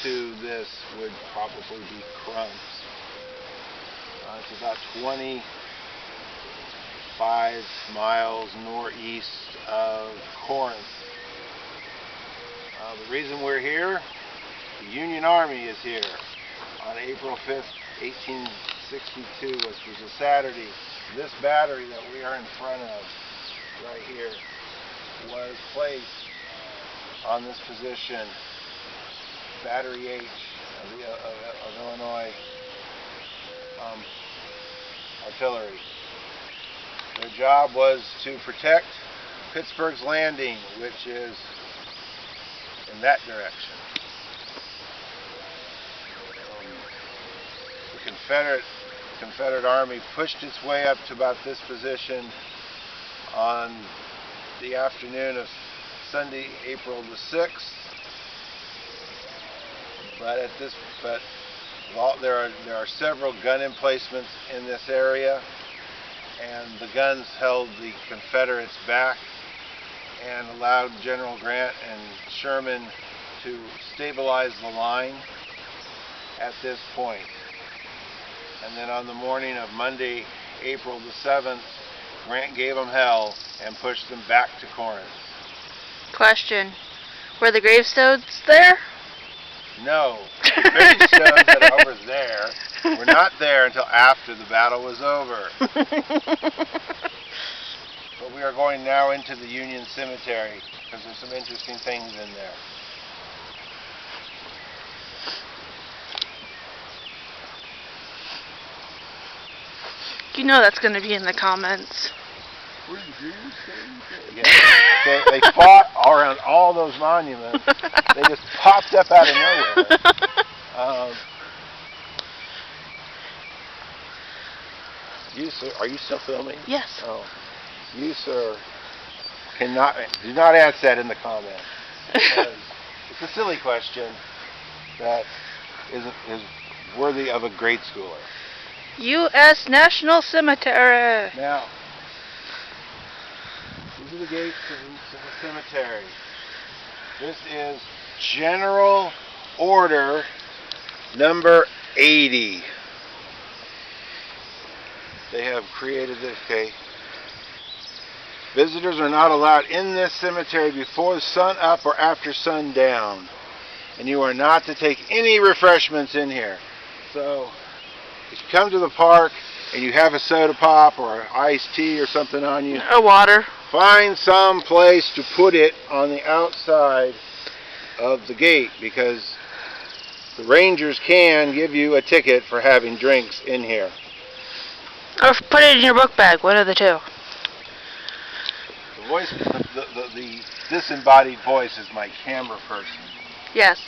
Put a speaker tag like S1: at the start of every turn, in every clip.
S1: to this would probably be crumbs. It's about 25 miles northeast of Corinth. The reason we're here, the Union Army is here. On April 5th, 1862, which was a Saturday, this battery that we are in front of right here was placed on this position, Battery H of Illinois artillery. Their job was to protect Pittsburgh's Landing, which is in that direction. The Confederate Army pushed its way up to about this position on the afternoon of Sunday, April the 6th. There are several gun emplacements in this area, and the guns held the Confederates back and allowed General Grant and Sherman to stabilize the line at this point. And then on the morning of Monday, April the 7th, Grant gave them hell and pushed them back to Corinth.
S2: Question. Were the gravestones there?
S1: No. The gravestones that are over there were not there until after the battle was over. But we are going now into the Union Cemetery because there's some interesting things in there.
S2: You know that's going to be in the comments.
S1: Yeah. They fought around all those monuments. They just popped up out of nowhere. You, sir, are you still filming?
S2: Yes.
S1: Oh. You, sir, do not ask that in the comments. Because it's a silly question that is worthy of a grade schooler.
S2: U.S. National Cemetery.
S1: Now, these are the gates to the cemetery. This is General Order number 80. They have created this, okay. Visitors are not allowed in this cemetery before sun up or after sundown. And you are not to take any refreshments in here. So, if you come to the park and you have a soda pop or iced tea or something on you,
S2: Or water.
S1: Find some place to put it on the outside of the gate, because the rangers can give you a ticket for having drinks in here.
S2: Or put it in your book bag, one of the two.
S1: The voice, the disembodied voice is my camera person.
S2: Yes.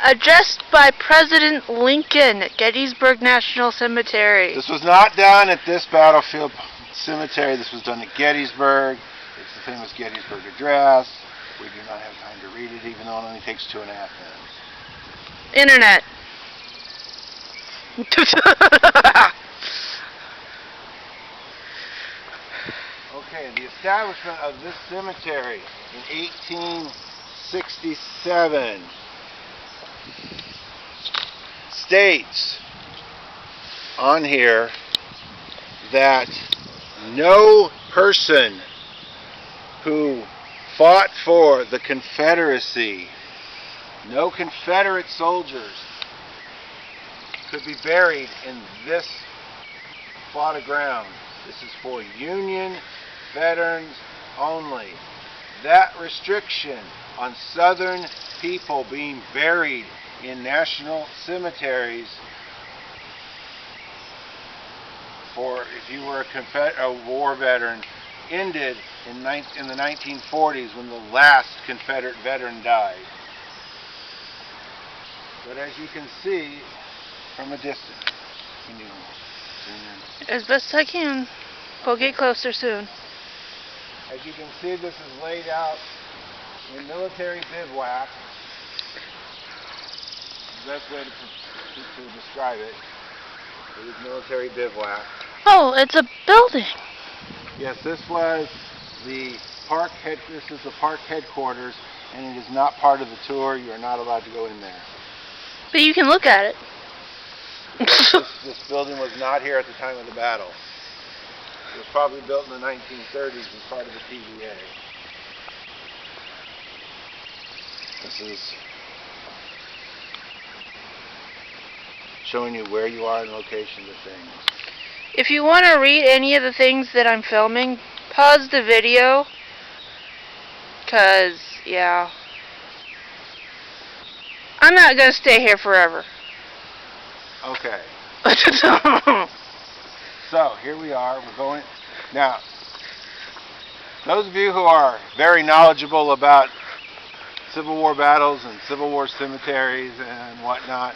S2: Addressed by President Lincoln at Gettysburg National Cemetery.
S1: This was not done at this battlefield cemetery. This was done at Gettysburg. It's the famous Gettysburg Address. We do not have time to read it, even though it only takes 2.5 minutes.
S2: Internet.
S1: Okay, the establishment of this cemetery in 1867 states on here that no person who fought for the Confederacy, no Confederate soldiers, could be buried in this plot of ground. This is for Union veterans only. That restriction on Southern people being buried in national cemeteries, for if you were a war veteran, ended in the 1940s when the last Confederate veteran died. But as you can see from a distance, can you zoom in?
S2: As best I can. We'll get closer soon.
S1: As you can see, this is laid out in military bivouac. The best way to describe it is military bivouac.
S2: Oh, it's a building.
S1: Yes, this was the park headquarters and it is not part of the tour. You are not allowed to go in there.
S2: But you can look at it.
S1: This building was not here at the time of the battle. It was probably built in the 1930s as part of the TVA. This is showing you where you are in location to things.
S2: If you want to read any of the things that I'm filming, pause the video. 'Cause, yeah. I'm not going to stay here forever.
S1: Okay. So, here we are. We're going... Now, those of you who are very knowledgeable about Civil War battles and Civil War cemeteries and whatnot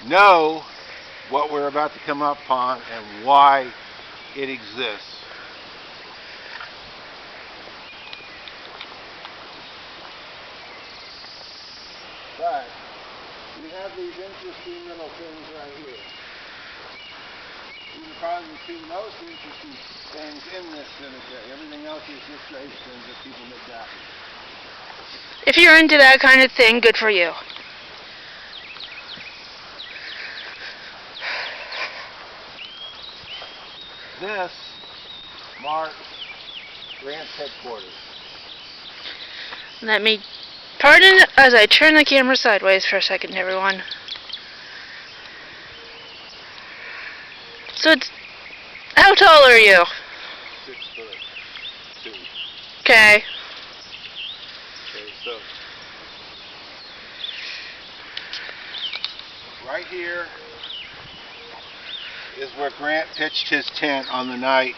S1: know what we're about to come upon and why it exists. But we have these interesting little things right here. These are probably the two most interesting things in this cemetery. Everything else is just gravestones that people make down.
S2: If you're into that kind of thing, good for you.
S1: This marks Grant's headquarters.
S2: Let me pardon as I turn the camera sideways for a second, everyone. So it's... How tall are you?
S1: 6'2".
S2: Okay.
S1: Okay, so right here is where Grant pitched his tent on the night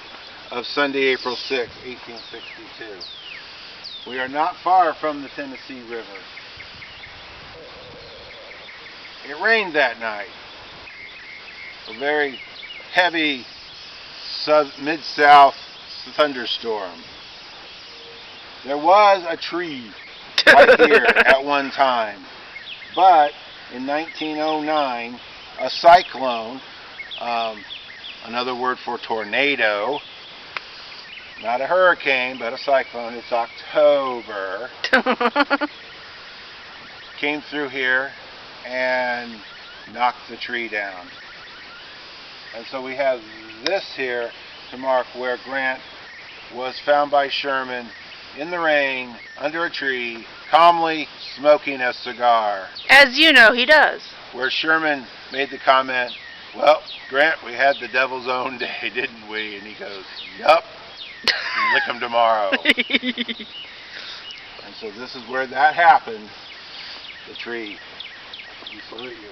S1: of Sunday, April 6, 1862. We are not far from the Tennessee River. It rained that night. A very heavy mid-south thunderstorm. There was a tree right here at one time, but in 1909, a cyclone, another word for tornado, not a hurricane, but a cyclone, it's October, came through here and knocked the tree down. And so we have this here to mark where Grant was found by Sherman in the rain, under a tree, calmly smoking a cigar.
S2: As you know, he does.
S1: Where Sherman made the comment, well, Grant, we had the devil's own day, didn't we? And he goes, yup, lick him tomorrow. And so this is where that happened, the tree. We salute you.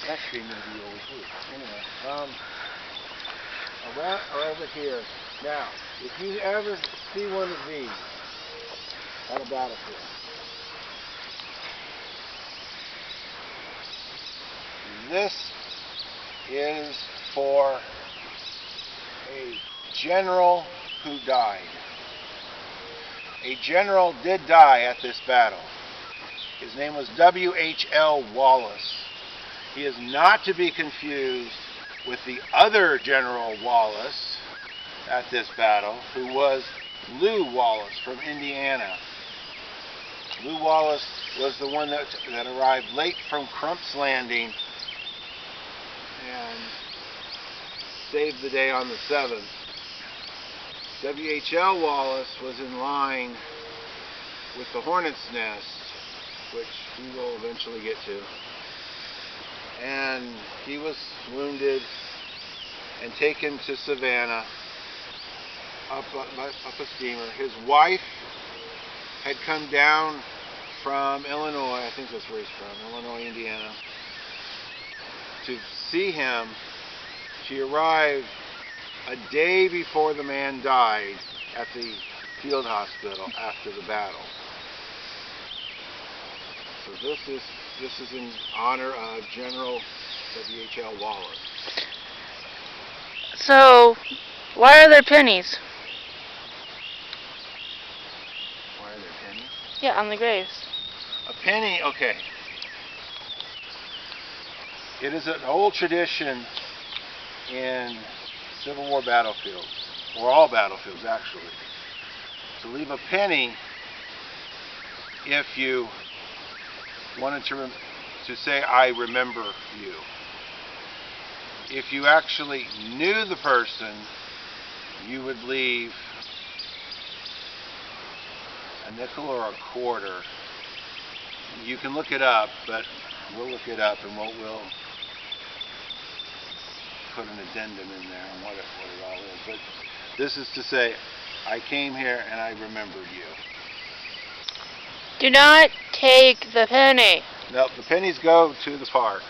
S1: That tree may be old too. Anyway, around over here. Now, if you ever see one of these at a battlefield, this is for a general who died. A general did die at this battle. His name was W.H.L. Wallace. He is not to be confused with the other General Wallace at this battle, who was Lew Wallace from Indiana. Lew Wallace was the one that arrived late from Crump's Landing and saved the day on the 7th. W.H.L. Wallace was in line with the Hornet's Nest, which we will eventually get to. And he was wounded and taken to Savannah up a steamer. His wife had come down from Illinois, I think that's where he's from, Illinois, Indiana, to see him. She arrived a day before the man died at the field hospital after the battle. So this is in honor of General W.H.L. Wallace.
S2: So, why are there pennies?
S1: Why are there pennies?
S2: Yeah, on the graves.
S1: A penny, okay. It is an old tradition in Civil War battlefields or all battlefields actually, to leave a penny if you wanted to say, I remember you. If you actually knew the person, you would leave a nickel or a quarter. You can look it up, but we'll look it up and we'll put an addendum in there on what it all is. But this is to say, I came here and I remembered you.
S2: Do not take the penny.
S1: No, the pennies go to the park.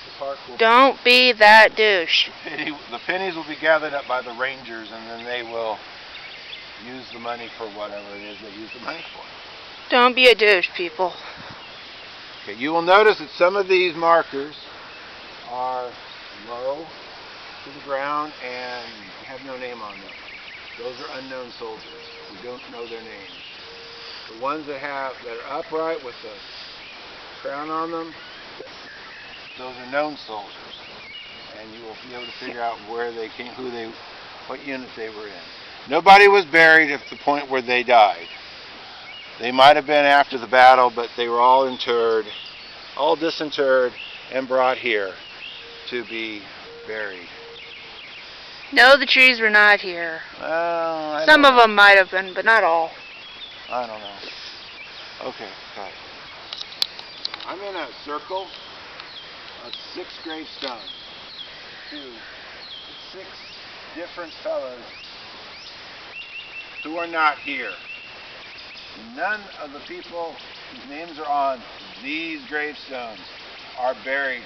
S1: The park will.
S2: Don't be that douche.
S1: The pennies will be gathered up by the rangers, and then they will use the money for whatever it is they use the money for.
S2: Don't be a douche, people.
S1: Okay, you will notice that some of these markers are low to the ground and have no name on them. Those are unknown soldiers. We don't know their names. The ones that are upright with the crown on them, those are known soldiers. And you will be able to figure out where they came, what unit they were in. Nobody was buried at the point where they died. They might have been after the battle, but they were all interred, all disinterred, and brought here to be buried.
S2: No, the trees were not here.
S1: Some
S2: of them might have been, but not all.
S1: I don't know. Okay, got it. I'm in a circle of 6 gravestones to 6 different fellows who are not here. None of the people whose names are on these gravestones are buried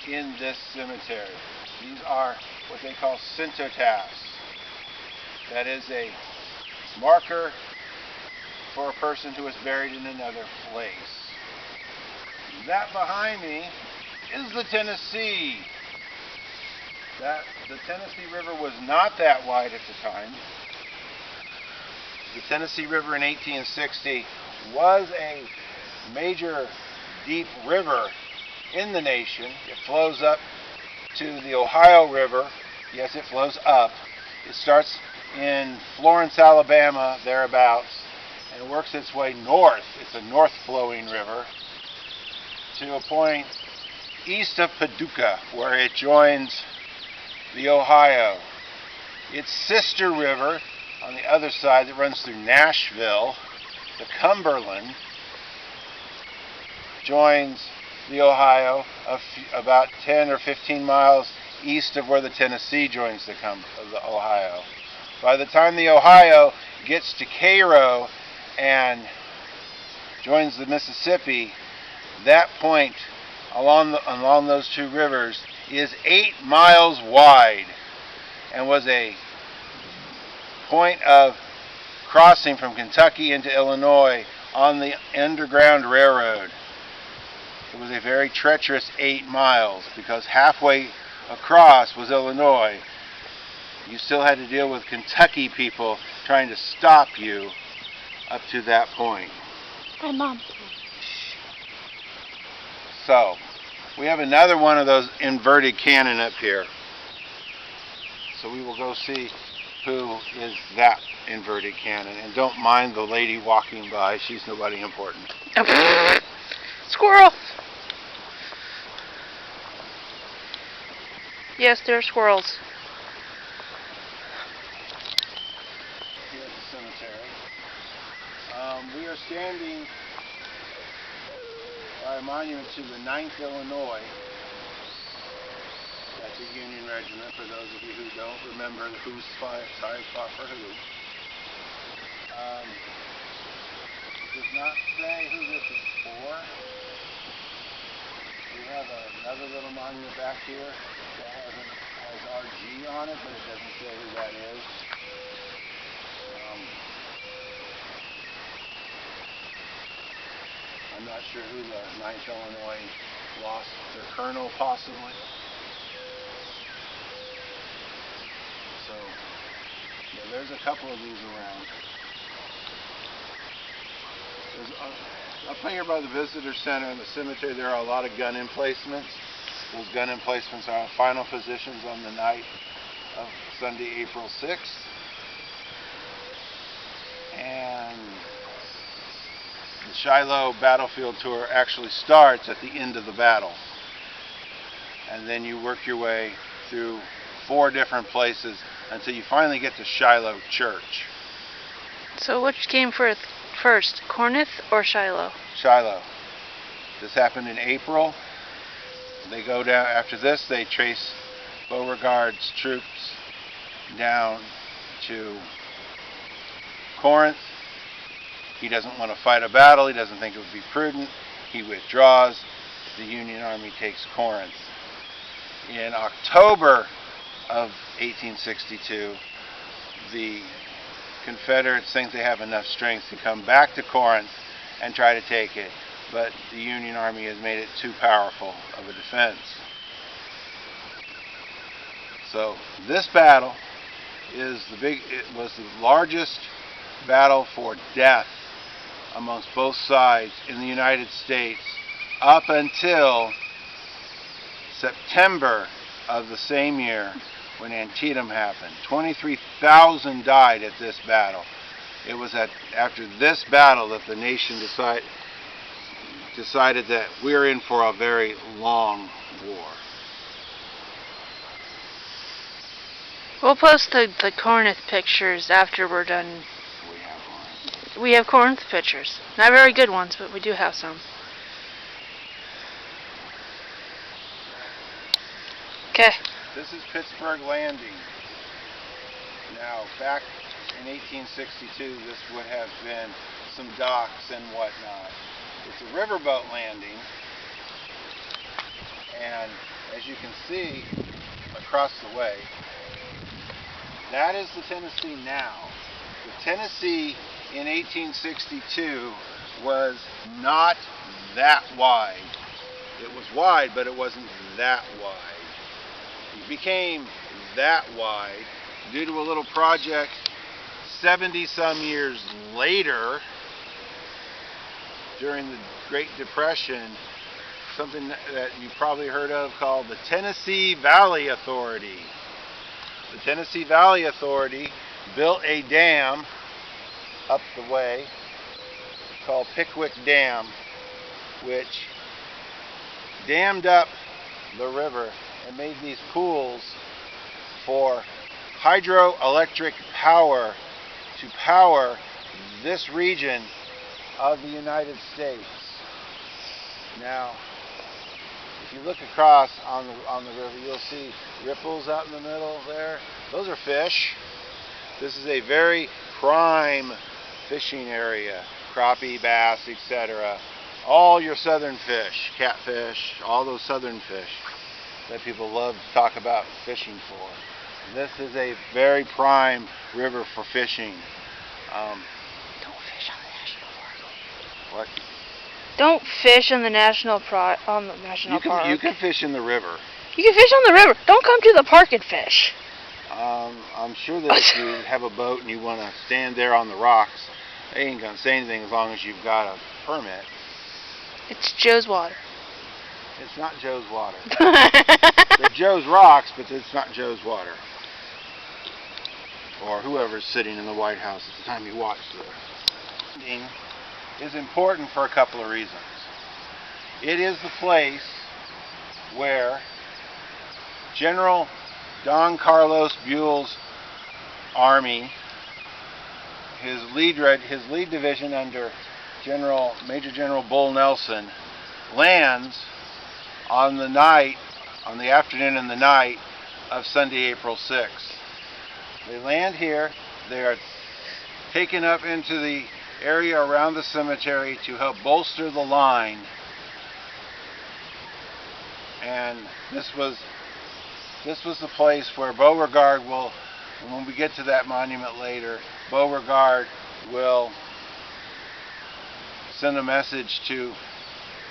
S1: in this cemetery. These are what they call cenotaphs. That is a marker for a person who is buried in another place. That behind me is the Tennessee. The Tennessee River was not that wide at the time. The Tennessee River in 1860 was a major deep river in the nation. It flows up to the Ohio River. Yes, it flows up. It starts in Florence, Alabama, thereabouts, and works its way north. It's a north-flowing river to a point east of Paducah, where it joins the Ohio. Its sister river on the other side that runs through Nashville, the Cumberland, joins the Ohio about 10 or 15 miles east of where the Tennessee joins the Ohio. By the time the Ohio gets to Cairo and joins the Mississippi, that point along those 2 rivers is 8 miles wide and was a point of crossing from Kentucky into Illinois on the Underground Railroad. It was a very treacherous 8 miles because halfway across was Illinois. You still had to deal with Kentucky people trying to stop you up to that point.
S2: Hi, Mom.
S1: So, we have another one of those inverted cannon up here. So we will go see who is that inverted cannon. And don't mind the lady walking by. She's nobody important.
S2: Squirrel! Yes, there are squirrels.
S1: Here at the cemetery. We are standing by a monument to the 9th Illinois. That's a Union regiment, for those of you who don't remember whose side fought for who. It does not say who this is for. We have another little monument back here that has RG on it, but it doesn't say who that is. I'm not sure who the 9th Illinois lost their colonel, possibly. So, yeah, there's a couple of these around. Up here by the visitor center in the cemetery, there are a lot of gun emplacements. Those gun emplacements are final positions on the night of Sunday, April 6th. And the Shiloh battlefield tour actually starts at the end of the battle. And then you work your way through 4 different places until you finally get to Shiloh Church.
S2: So which came first, Corinth or Shiloh?
S1: Shiloh. This happened in April. They go down, after this they trace Beauregard's troops down to Corinth. He doesn't want to fight a battle. He doesn't think it would be prudent. He withdraws. The Union Army takes Corinth. In October of 1862, the Confederates think they have enough strength to come back to Corinth and try to take it, but the Union Army has made it too powerful of a defense. So this battle it was the largest battle for death amongst both sides in the United States up until September of the same year when Antietam happened. 23,000 died at this battle. It was after this battle that the nation decided that we're in for a very long war.
S2: We'll post the Corinth pictures after we're done.
S1: We have one.
S2: We have Corinth pictures. Not very good ones, but we do have some. Okay.
S1: This is Pittsburgh Landing. Now, back in 1862, this would have been some docks and whatnot. It's a riverboat landing, and as you can see across the way, that is the Tennessee now. The Tennessee in 1862 was not that wide. It was wide, but it wasn't that wide. It became that wide due to a little project 70-some years later during the Great Depression, something that you probably heard of called the Tennessee Valley Authority. The Tennessee Valley Authority built a dam up the way called Pickwick Dam, which dammed up the river and made these pools for hydroelectric power to power this region of the United States. Now, if you look across on the river, you'll see ripples out in the middle there. Those are fish. This is a very prime fishing area. Crappie, bass, etc. All your southern fish, catfish, all those southern fish that people love to talk about fishing for. This is a very prime river for fishing.
S2: Don't fish on the national park.
S1: What?
S2: Don't fish on the national park.
S1: You can fish in the river.
S2: You can fish on the river. Don't come to the park and fish.
S1: I'm sure that if you have a boat and you want to stand there on the rocks, they ain't gonna say anything as long as you've got a permit.
S2: It's Joe's water.
S1: It's not Joe's water. They're Joe's rocks, but it's not Joe's water. Or whoever's sitting in the White House at the time you watch this. Landing is important for a couple of reasons. It is the place where General Don Carlos Buell's army, his lead division under Major General Bull Nelson, lands on the afternoon and the night of Sunday, April 6th. They land here. They are taken up into the area around the cemetery to help bolster the line. And this was the place where Beauregard will, when we get to that monument later, Beauregard will send a message to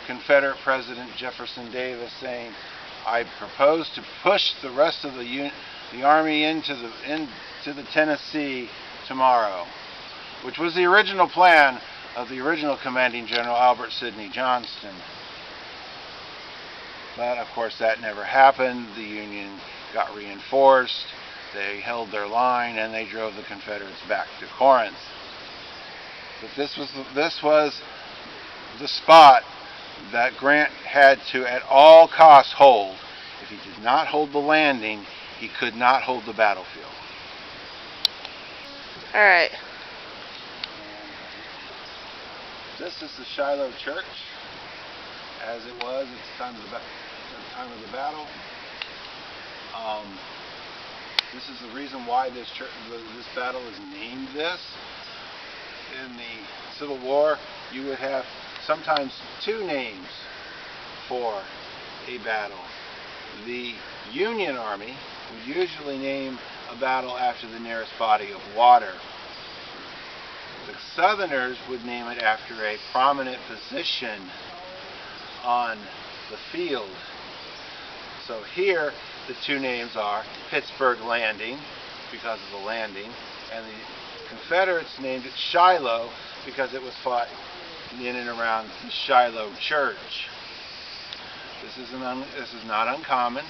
S1: Confederate President Jefferson Davis saying, I propose to push the rest of the army into the Tennessee tomorrow, which was the original plan of the original commanding general Albert Sidney Johnston. But of course that never happened. The Union got reinforced They held their line and they drove the Confederates back to Corinth. But this was the spot that Grant had to at all costs hold. If he did not hold the landing, he could not hold the battlefield.
S2: Alright.
S1: This is the Shiloh Church, as it was at the time of the battle. This is the reason why this battle is named this. In the Civil War, you would have sometimes two names for a battle. The Union Army would usually name a battle after the nearest body of water. The Southerners would name it after a prominent position on the field. So here, the two names are Pittsburgh Landing, because of the landing, and the Confederates named it Shiloh because it was fought in and around the Shiloh Church. This is not uncommon.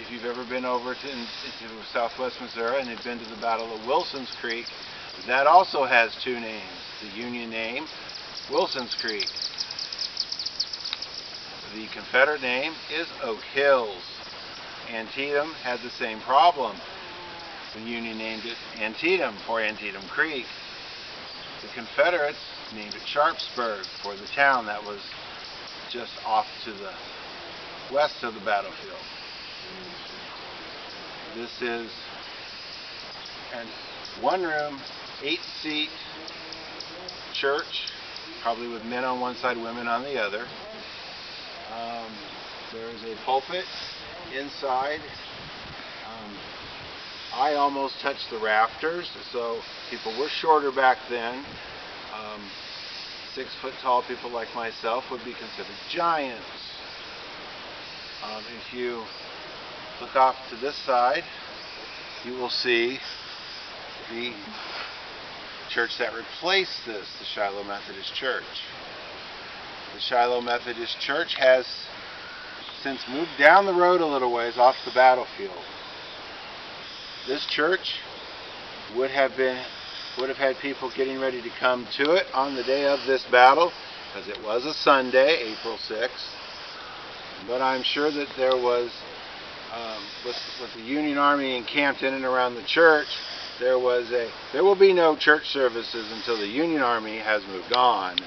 S1: If you've ever been over into southwest Missouri and you've been to the Battle of Wilson's Creek, that also has two names. The Union name, Wilson's Creek. The Confederate name is Oak Hills. Antietam had the same problem. The Union named it Antietam for Antietam Creek. The Confederates named it Sharpsburg for the town that was just off to the west of the battlefield. This is a one-room, 8-seat church, probably with men on one side, women on the other. There's a pulpit inside. I almost touched the rafters, so people were shorter back then. 6-foot-tall people like myself would be considered giants. If you look off to this side, you will see the church that replaced this, the Shiloh Methodist Church. The Shiloh Methodist Church has since moved down the road a little ways off the battlefield. This church would have had people getting ready to come to it on the day of this battle, because it was a Sunday, April 6th. But I'm sure that there was, with the Union Army encamped in and around the church, there will be no church services until the Union Army has moved on.